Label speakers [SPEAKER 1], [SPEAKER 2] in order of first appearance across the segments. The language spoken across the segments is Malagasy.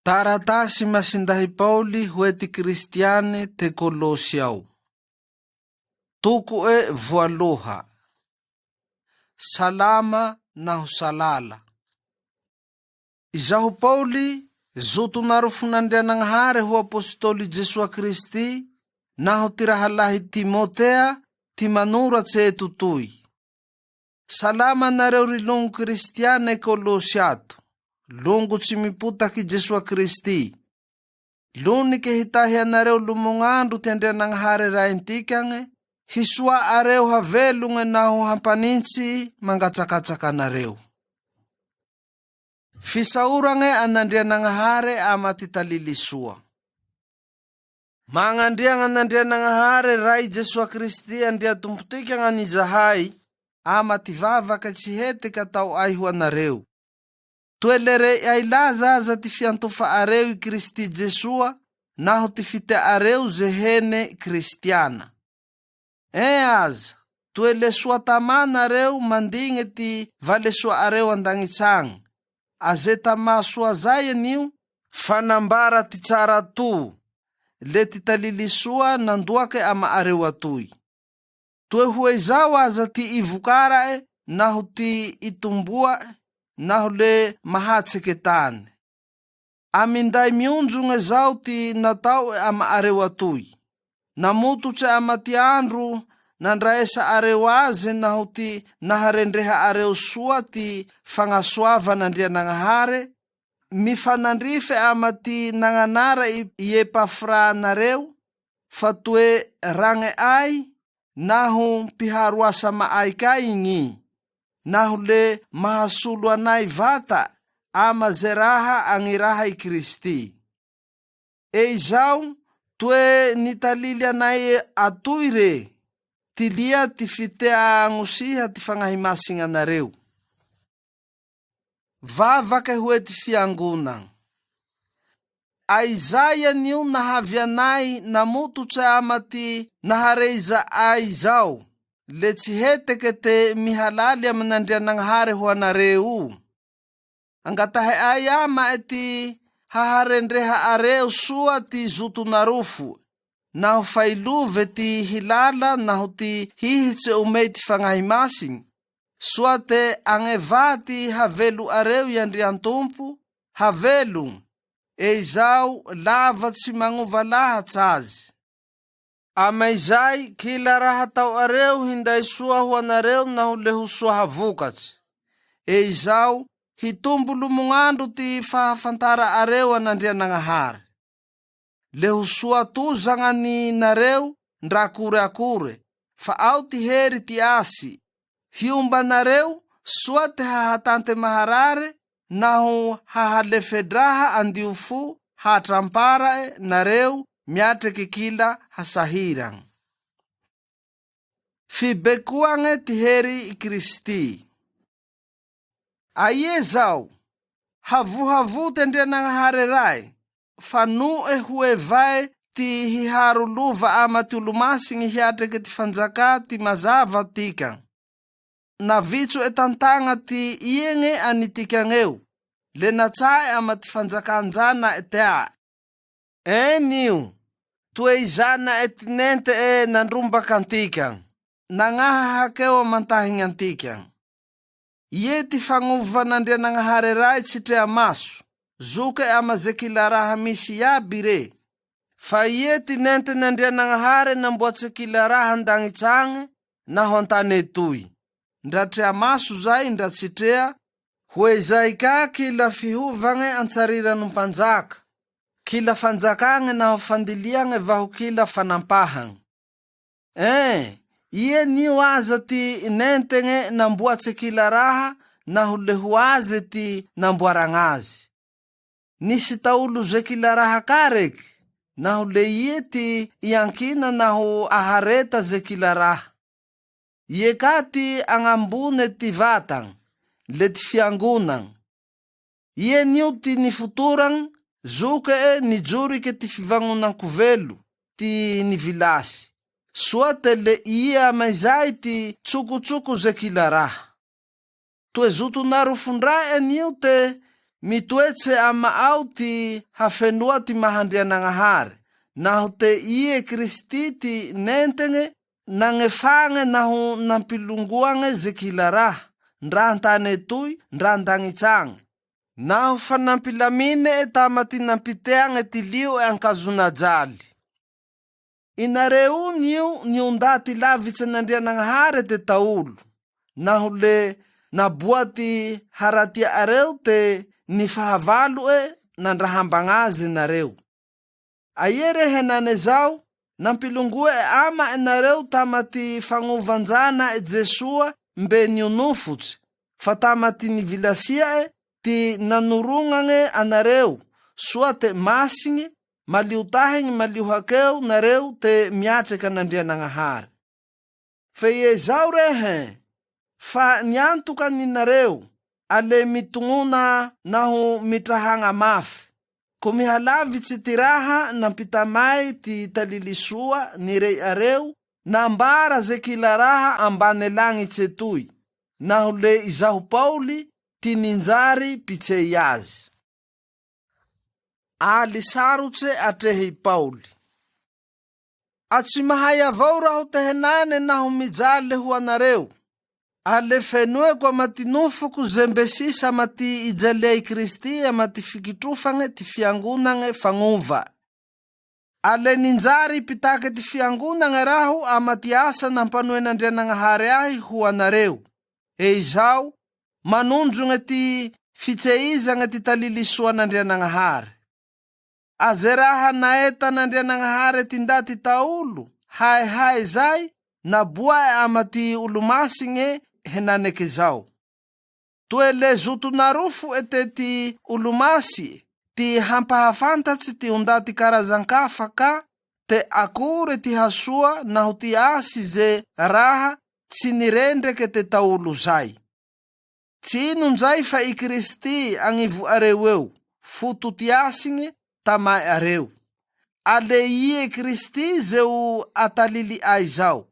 [SPEAKER 1] Taratasi masindahi Pauli hueti Kristiane te Kolosiao. Tuku e voaloha. Salama na husalala. Izahu Pauli zutu narufunandiananghare hu apostoli Jesua Kristi nahu tirahalahi Timotea timanura tse tutui. Salama na reuri lungu Kristiane Kolosiato. Lungu tsimiputa ki Jesua Kristi. Luni ke hitahia na reu lumungandu tendiananghare raintikange. Hisua areu havelunge nahu hampaninsi mangatsakatsaka na reu. Fisaurange anandiananghare amatitalilisua. Mangandiang anandiananghare rai Jesua Kristi andia tumputika nganizahai amativava kachihete katau aihua na reu. Tuelere ailaza za tifiantufa areu i Kristi Jesua nahu tifite areu zehene Kristiana. Aza, tuele sua tamana reu mandinge ti vale sua areu andangitsang. Azeta masua zaya niu fanambara ti cara tu. Leti talilisua nanduake ama areu atui. Tue huezawa za ti ivukara nahu ti itumbua nahu le mahatseketane. Amindai miunzunge zau ti natau ama areu atui. Namutu tse amati andru nandraesa arewaze nahu ti naharendreha areu sua ti fangaswava nandiananghare. Mifanandrife amati nanganara iepafra nareu. Fatue range ai nahu piharuasa maaikai ingi. Nahu le mahasuluanai vata ama zeraha angiraha i Kristi. Eizau tue nitalilia nai atuire tilia tifitea ngusiha tifangahimasinga na reu. Vavake hueti fiangunang. Aizaya niu nahavianai namutu cha amati nahareiza aizau. Lechihete kete mihalalia menandiananghare hua na reu. Angatahe ayama eti haharendreha areu sua ti zutu narufu. Nahu failuve ti hilala nahu ti hihitse umeiti fangahimasing. Suate angevati havelu areu yandriantumpu havelu. Eizau lava tsimanguvalaha tsazi. Amaizai kila raha tau areu hindai sua hua na reu nahu lehu sua havukats. Eizau hitumbu lumungandu ti fahafantara areu anandiananghare. Lehu sua tu zangani nareu ndrakure-akure. Faau ti heri ti asi. Hiumba nareu sua te hahatante maharare nahu hahalefedraha andiufu hatrampara nareu miate kikila hasahirang. Fibekuange ti heri i Kristi. Ayezau havu tendiananghare rai. Fanu huevae ti hiharuluva ama tulumasing hiate ke ti fanzaka ti mazava tikang. Na vitu etantanga ti ienge anitikangeu. Le natsae ama ti fanzakanzana etea. Niu, tueizana etinente nanrumba kantikang. Nangaha hakeo mantahingantikang. Ie ti fanguva nandiananghare rai tsitea masu. Zuke ama zekilaraha misi yabire. Faieti nente nandiananghare nambuat zekilaraha ndangitsange na hontane tui. Ndatrea masu zai ndatsitea. Huezai ka kila fihuvange ansarira numpanzaka. Kila fanzakange na hofandiliange vahu kila fanampahang. Ie niwaza ti nentenge nambuat zekilaraha na hulehuaze ti nambuarangazi. Nisi taulu zekilaraha karek, nahu leieti yankina nahu ahareta zekilaraha. Ie kati angambune ti vatang, let fiangunang. Ie niuti ni futurang, zuke ni juri ke ti fivangunang kuvelu, ti ni vilasi. Suate le ie amaizai ti tsuku zekilaraha. Tue zutu narufundra niute mitoetse amaao ty hafenua ty mahandrianagnahary, naho te ie Kristi ty nentegne nagnefange naho nampilongoagne ze kilaraha, ndra antane etoy, ndra andagnitsange, naho fa nampilamine tama ty nampiteagne ty lio ankazona-jaly. Inareo nionda ty lavitsy n'Andrianagnahary te taolo, naho le naboaty haratia areo te nifahavalo nandrahambagnazy nareo. Aiere henane zao, nampilongoe ama enareo tama ty fagnovanjana Jesua mbe nionofotsy, fa tama ty nivilasia ty nanorongane anareo, soa te masigne, maliotahiny maliohakeo nareo te miatrika n'Andrianagnahary. Fe ie zao rehe, fa niantoka ninareo, ale mitongona naho mitrahanga mafy, ko mihalavitsy ty raha nampitamay ty talilisoa nirei areo, nambara ze kilaraha ambane langitsy etoy, naho le izaho Pauli ty ninjary pitsei azy. Ali sarotse atrehy Pauli. Atsy mahay avao raho te henane naho mijaly ho anareo, ale fenoeko amatinofoko zembesisa amati ijalei Kristi amati fikitrofange ty fiangonange fagnova. Ale ninjary pitake ty fiangonange raho amati asa nampanoen'Andrianagnahary ahy ho anareo. Izao, manonjonge ty fitseizange ty talilisoan'Andrianagnahary. Aze raha naeta n'Andrianagnahary ty ndaty taolo, hay zay, naboae amati olomasinge henaneke zao. Toele zotonarofo ete ty olomasi, ty hampahafantatsy ty ondaty karazankafa ka, te akore ty hasoa naho ty asy ze raha tsy nirendreke te taolo zay. Tsy inonjay fa i Kristi agn'ivo areo eo, foto ty asigne tamay areo. Ale ie Kristi zeo atalili ay zao,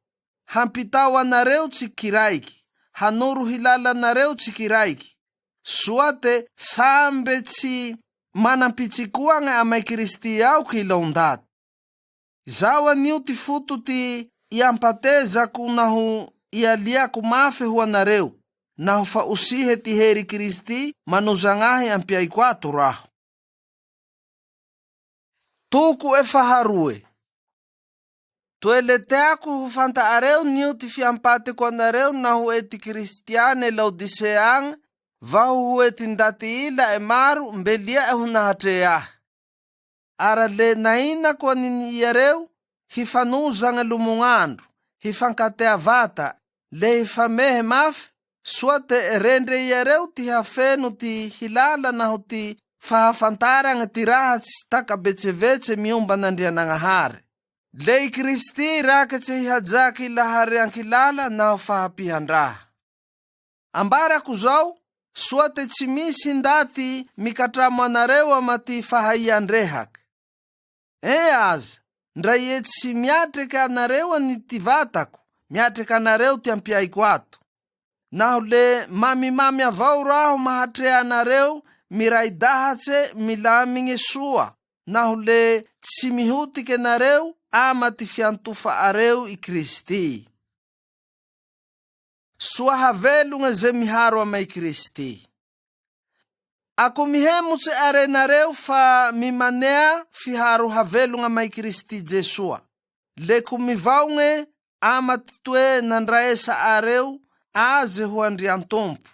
[SPEAKER 1] hampitao anareo tsy kiraiky, hanoro hilala nareo tsy kiraiky, soa te sambe tsy manampitsikoagne amay Kristi ao kilaondaty. Zao anio ty foto ty iampatezako naho ialiako mafy ho anareo, naho fa osihe ty hery Kristi manozangahy ampiaiko ato raho. Toko efaharoe. Toele teako ho fanta areo nio ty fiampateko anareo naho ety Kristiane Laodiseang, vaho ho ety ndaty ila maro mbelia ho nahatre ah. Ara le nainako anini iareo, hifanozange lumungandu, hifankatea vata, le hifamehe mafy, soa te rendre iareo ty hafeno ty hilala naho ty fahafantarange ty raha tsy takabetsevetse miomba n'Andrianagnahary. Le i Kristi raketse hihajaky lahary ankilala naho fahapihandraha. Ambarako zao, soa te tsy misy ndaty mikatramo anareo amati fahaiandrehaky. Aza, ndray e tsy miatreke anareo ani ty vatako, miatreke anareo ty ampiaiko ato. Naho le mamimamy avao raho mahatre anareo, miray dahatse milamigne soa, naho le tsy mihotike nareo ama ty fiantofa areo i Kristi. Soa havelonge ze miharo amay Kristi. Ako mihemotse arenareo fa mimanea fiharo havelonga amay Kristi Jesua. Leko mivaonge ama titoe nandraesa areo aze ho andriantompo.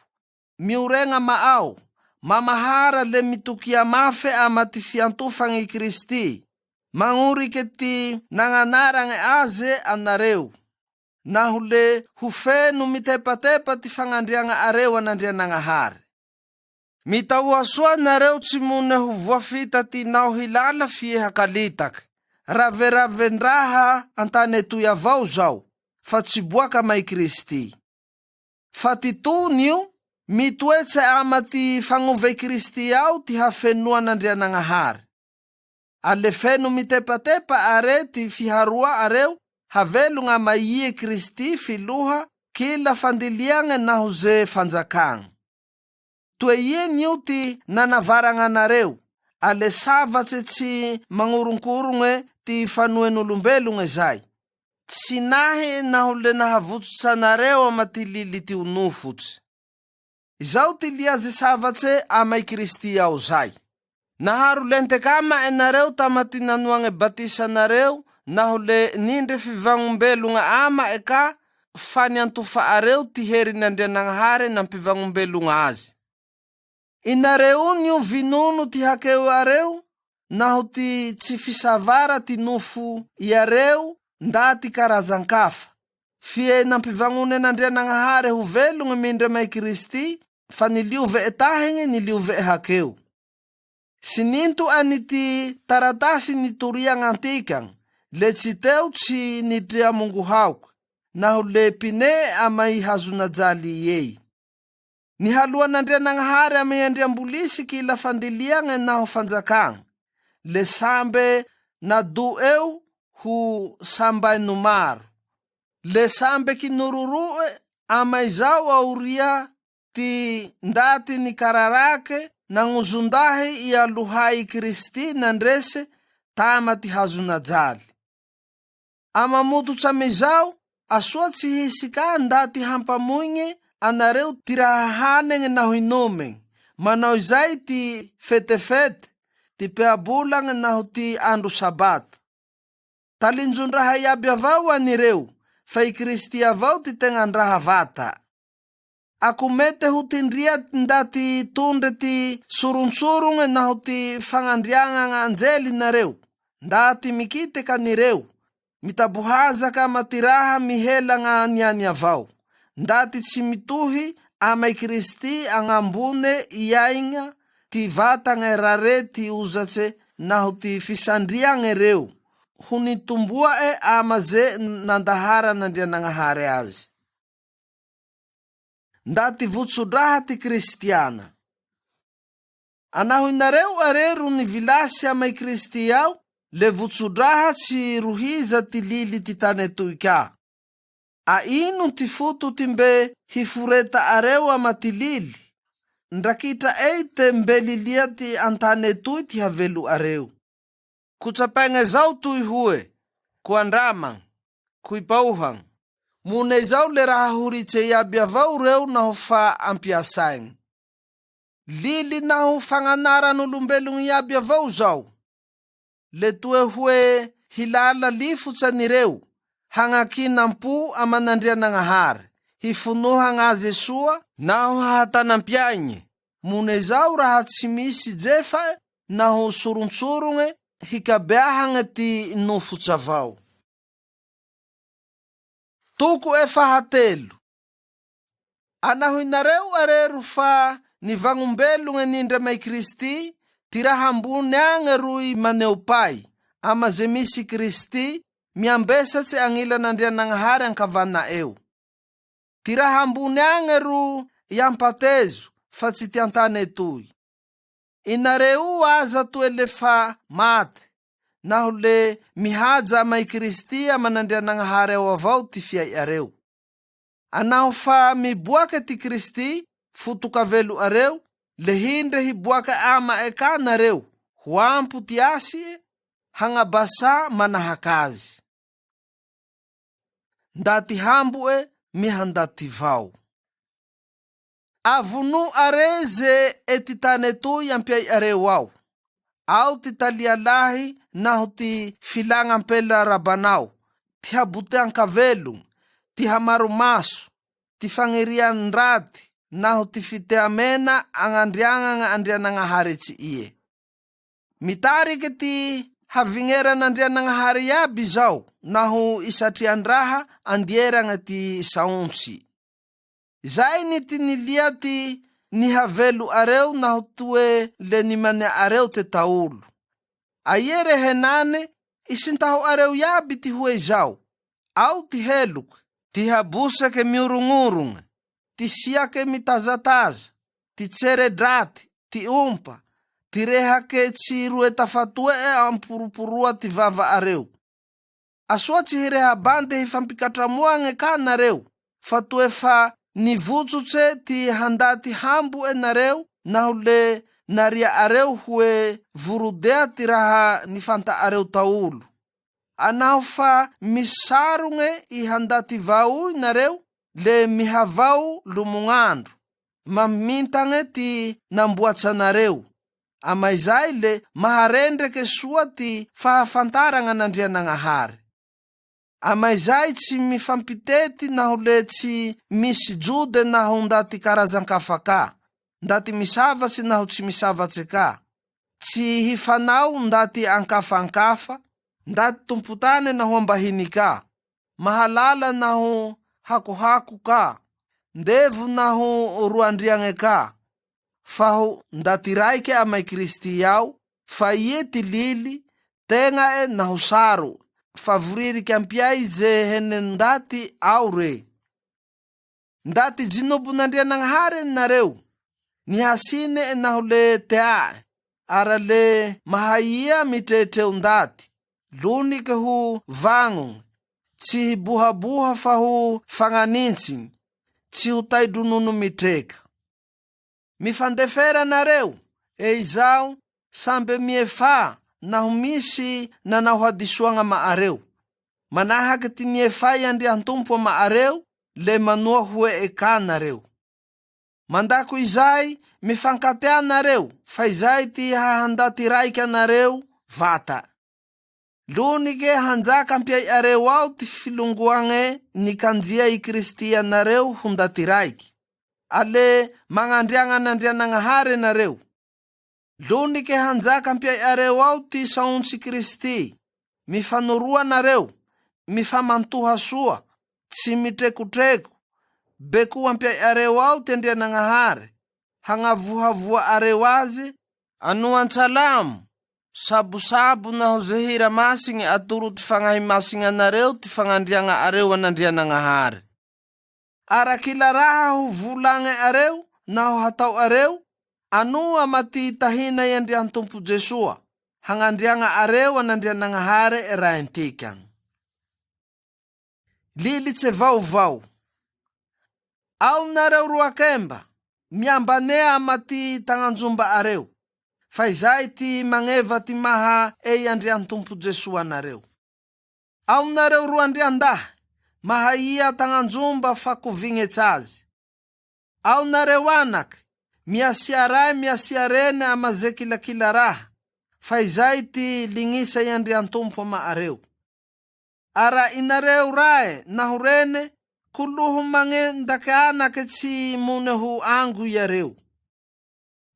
[SPEAKER 1] Miurenga maao, mamahara le mitukia mafe ama ty fiantofange Kristi. Mangurike ti nanganarang aze anareo. Naho le hufenu mitepa-tepa ti fangandrianga areo an'Andrianagnahary. Mitawasoa nareo tsy mone ho voafita ty nao hilala fieha kalitake. Rave-ravendraha antane etoy avao zao, fa tsy boaka may Kristi. Fa ty tonio, mitoetse ama ty fangove Kristi ao ty hafenoan'Andrianagnahary. Ale feno mitepa-tepa are ty fiharoa areo, havelonga maie Kristi filoha kila fandiliange naho ze fanjakang. toe ien io ty nanavaragnanareo, ale savatse tsy mangoronkoronge ty fanoen'olombelonge zay. Tsy nahy naho le nahavotsotsy ama ty lily ty onofotsy. Izao ty liazy savatse amay Kristy ao zay. Naharo lentekama enareo tama ty nanoagne batisanareo, naho le nindre fivangombelonga ama eka fa niantofaareo ty herin'Andrianagnahary nampivangombelonga azy. Inareo nio vinono ty hakeo areo, naho ty tsy fisavara ty nofo iareo nda ty karazan-kafa. Fie nampivangone n'Andrianagnahary ho velonge mindre may Kristy, fa niliove etahigne niliove hakeo. Sininto ani ty taratasi nitoriagn'antikang, le tsy teo tsy nitria mongohaok, naho le pine amay hazonajaly iey. Nihaluan'Andrianagnahary amay andriambolisy kila fandiliagne naho fanjakang, le sambe nado eo ho sambaino maro. Le sambe kinururue amay zao auria ty ndati nikararake nanguzundahi ialuhai Kristy nandrese tama ty hazonajaly. Amamototsy amizao asoa tsy hisika ndati hampamoigne anareo ty raha hanegne naho inomegne, manao izay ty fetefete, ty peabolagne naho ty andro sabata. Talinjondraha iaby avao anireo, fa i Kristy avao ty tegnandraha vata. Ako mete ho tindria ndati tondre ty sorontsorogne naho ty fagnandriagna anjely nareo, ndati mikiteka nireo, mitabohazaka matiraha mihelagna niany avao, ndati tsy mitohy amay Kristy agnambone iaigna ty vatagne rare ty ozatse naho ty fisandriagne reo, ho nitomboa ama ze nandahara n'Andrianagnahary azy. Ndati votsodraha ty Kristiana. Anaho inareo are ro nivilasy amay Kristy ao, le votsodraha tsy rohiza ty lily ty tane toy ka. A ino ty foto ty mbe hiforeta areo ama ty lily, ndrakitra ei te mbe lilia ty antane toy ty havelo areo. Kutsapenga zao toy hoe, kuandramang, kuipauhang, mune zao le raha huritse iaby avao reo naho fa ampiasaigny. Lily naho fagnanaran'olombelogny iaby avao zao. Le toe hoe hilala lifotsa nireo, hagnakinam-po aman'Andrianagnahary, hifonohagnazy soa naho hahatanampiaigne. Mune zao raha tsy misy jefa naho sorontsorogne, hikabeahagne ty nofotsa avao. Toko fahatelo. Anaho inareo arero fa nivangombelonge nindre may Kristy, ty raha ambony agny roy maneopay, ama ze misy Kristy, miambesatsy agnilan'Andrianagnahary ankavana eo. Ty raha ambony agny ro iampatezo, fa tsy ty antane toy. Inareo aza toe le fa mate, naho le mihaja amay Kristy aman'Andrianagnahary ao avao ty fiay areo. Anaho fa miboake ty Kristy, fotokavelo areo, le hindre hiboake ama eka nareo, ho ampo ty asy, hangabasa manahakazy. Ndati hamboe mihandati vao. Avunu are ze ety tane toy ampiay areo ao ty talialahy naho ty filagnampela rabanao, ty habotean-kavelogny, ty hamaromaso, ty fagnirian-draty, naho ty fiteamena agnandriagna Andrianagnahary tsy ie. Mitarike ty havigneran'Andrianagnahary iaby zao, naho isatrian-draha andieragna ty saontsy. Zay ni ty nilia ty nihavelo areo naho toe le nimane areo te taolo. Aiere henane isintaho areo iaby ty hoe zao, ao ty helok, ty habosake miorongorong, ty siake mitazataza, ty tseredraty, ty ompa, ty rehake tsy roe tafatoe amporoporoa ty vava areo. Asoa tsy hireha bande hifampikatramoagne ka nareo, fa toe fa nivotsotsy ty handati hambo enareo naho le naria areo hoe vorodea ty raha nifanta areo taolo. Anaho fa misarogne i handati vao inareo le mihavao lomognandro, mamintagne ty namboatsanareo. Amay zay le maharendreke soa ty fahafantaragna n'Andrianagnahary. Amay zay tsy mifampitety naho le tsy misy jode naho ndaty karazan-kafaka, ndaty misavatsy naho tsy misavatsy ka, tsy hifanao ndaty ankafa-ankafa, ndaty tompotane naho ambahiny ka, mahalala naho hakohako ka, ndevo naho roandriagne ka, fa ho ndaty raike amay Kristy ao, fa ie ty lily, tegna naho saro, fa voririke ampiay ze hene ndaty ao re. Ndaty jinobon'Andrianagnahary nareo, nihasine naho le tea, ara le mahaia mitretreo ndaty, lonike ho vagnon, tsy hibohaboha fa ho fagnanintsiny, tsy ho taidronono mitreka. Mifandefera nareo, izao sambe miefa naho misy nanao hadisoagna maareo, manahaky ty niefay Andriantompo maareo, le manoa hoe eka nareo. Mandako izay mifankatea nareo, fa izay ty hahandaty raike anareo vata. Lonike hanjaka ampiay areo ao ty filongoagne nikanjia i Kristy anareo ho ndaty raike, ale magnandriagna n'Andrianagnahary nareo. Lonike hanjaka ampiay areo ao ty saontsy Kristy, mifanoroa nareo, mifamantoha soa, tsy mitrekotreko, beko ampiay areo ao ty Andrianagnahary, hagnavohavoa areo azy, anoan-tsalamo, sabosabo naho ze hira masigny atoro ty fagnahy masigny anareo ty fagnandriagna areo an'Andrianagnahary. Arakila raha ho volagne areo naho hatao areo, anoa maty tahina i Andriantompo Jesoa, hagnandriagna areo an'Andrianagnahary raintikany. Lilitsy vaovao. Ao nareo roa kemba, miambanea amaty tagnanjomba areo, fa izay ty magneva ty maha ei Andriantompo Jesoa nareo. Ao nareo roa andriandahy, mahaia tagnanjomba fa kovignetsy azy. Ao nareo anaky, miasia ray miasia rene amaze kilakila raha, fa izay ty lignisa i Andriantompo maareo. Ara inareo ray naho rene, koloho magnendake anake tsy mone ho ango iareo.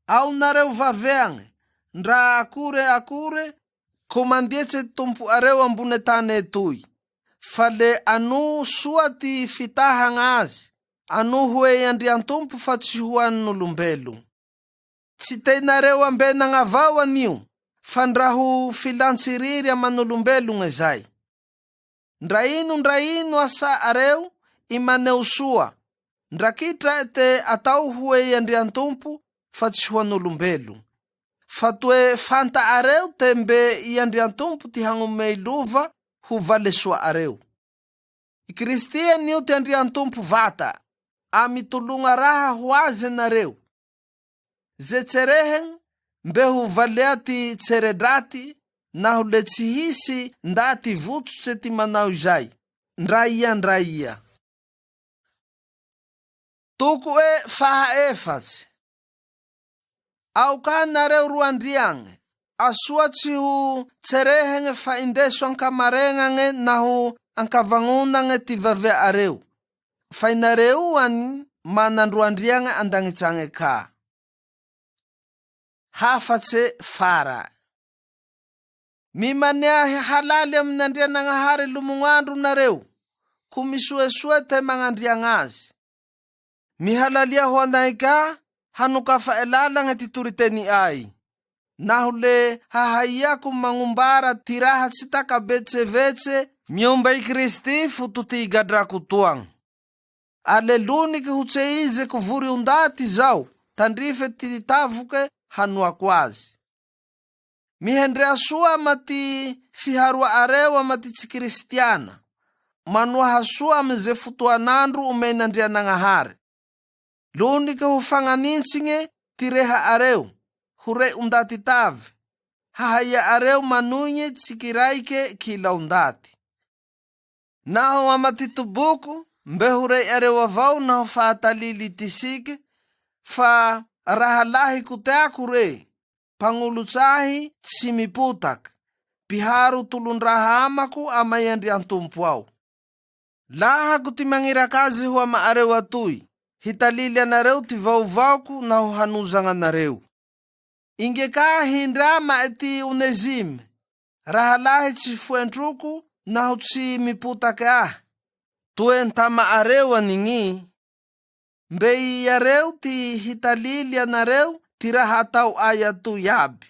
[SPEAKER 1] Ao nareo vaveagne, ndra akore, komandietse tompo areo ambone tany etoy, fa le ano soa ty fitahagna azy, ano hoe Andriantompo fa tsy ho an'olombelo. Tsy tenareo ambenagna anio, fa ndra ho filantsiriry aman'olombelogna zay. Ndra ino asa areo imaneo soa, ndrakitra te atao hoe Andriantompo fa tsy ho an'olombelo. Fa toe fanta areo tembe i Andriantompo ty hagnome lova ho valesoa areo. I Kristy anio ty Andriantompo vata, amitolonga raha ho azy nareo. Ze tserehen mbe ho valea ty tseredraty, naho le tsy hisy ndaty vototsy ty manao izay, ndra ia. Toko faha efatsy. Ao ka nareo roandriagne, asoatsy ho tserehegne fa indeso ankamaregnane naho ankavagnonane ty vavea areo, fa inareo any manandroandriagne andagnitsagne ka. Hafatse fara. Mimanea halali amin'Andrianagnahary lomognandro nareo, ko misoesoe te magnandriagna azy. Mihalalia ho anay ka, hanokafa elalagne ty toriteny ay, naho le hahaiako mangombara ty raha tsy takabetsevetse miomba i Kristy fototy gadrako toagn. Alelonike ho tse ize ko vory ondaty zao, tandrife ty tavoke hanoako azy. Mihendrea soa amati fiharoa areo amati tsy Kristiana, manoaha soa amize fotoanandro omen'Andrianagnahary, Lunike ho fanganinsinge ti reha areo, hure undati tave. Hahaya areo manunye tsikiraike kila undati. Naho amatitubuku, mbehure areo avao naho faatalili tisike, fa rahalahi kuteaku re, pangulutsahi tsimiputak, piharu tulundraha amaku amayandri antumpu au. Laha kutimangira kazi huwa maareu atui, hitalili anareu ti vauvauku naho hanuzanga nareu. Ingeka hindra maeti Unezime, rahalahi tsifuentruku naho tsimiputake tuen tama areu aningi. Mbei areu ti hitalili anareu ti rahatau ayatu yabi.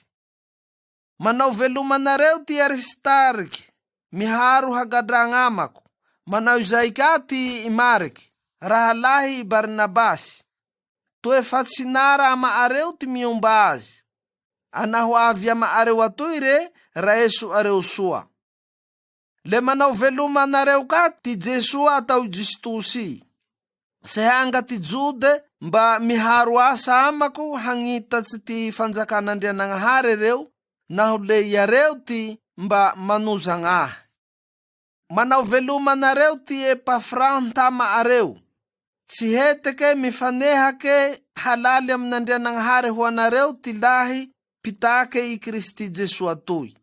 [SPEAKER 1] Manau veluma nareu ti Aristarke, miharu hagadrang amaku. Manau zaika ti Imarke, rahalahi Barnabas. Tue fatsinara ama areu ti miumbazi. Anahu avya ma areu atuire, raesu areu sua. Le manau veluma nareu ka ti Jesua atau Jistusi. Sehanga ti Jude mba miharu asa amaku hangitats ti fanjakanandriananghare reu, nahu le yareu ti mba manuzang Manau veluma nareu ti Epafrantama areu. Tsiheteke mifanehake halali aminandriananghare ho anareu ti lahi pitake i Kristi Jesu atui.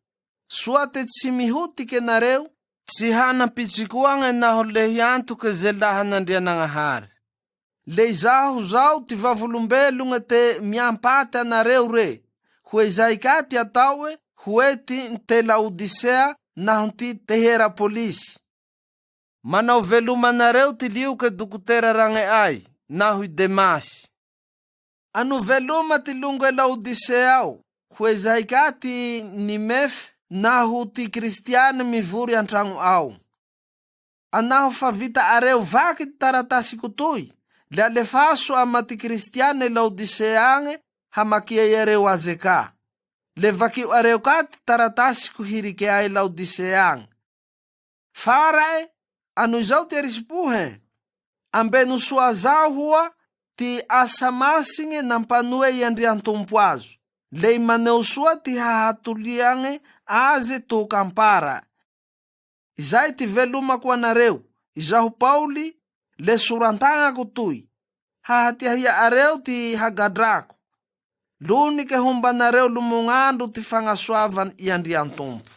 [SPEAKER 1] Suate tsimihutike nareu, tsihana pitsikuange naho lehiantuke zelahanandriananghare. Le zaho zao ti vavulumbelunga te miampate anareu re, hue zaikati ataue, hue ti te Laodisea naho ti te Hierapolisi. Manau veluma nareu ti liuke dukutera range ai, nahu Demasi. Anu veluma ti lunga Laodiseau, hue zaikati Nimef nahu ti Kristiane mivuri antrango au. Anahu favita areu vakit taratasi kutui, le alefaso ama ti Kristiane Laodiseange hamakia yareu azeka. Le vakiu areu kat taratasi kuhirike ai Laodiseange. Farae, anu zau ti arisipuhe, ambenu suazau hua ti asamasinge nampanue yandri antumpuazu. Le maneu sua ti hahatuliange aze tu kampara. Izai ti veluma kwa nareu, izahu Pauli, le surantanga kutui. Hahatiahia areu ti hagadraku. Lunike humba nareu lumungandu ti fangaswavan yandri antumpu.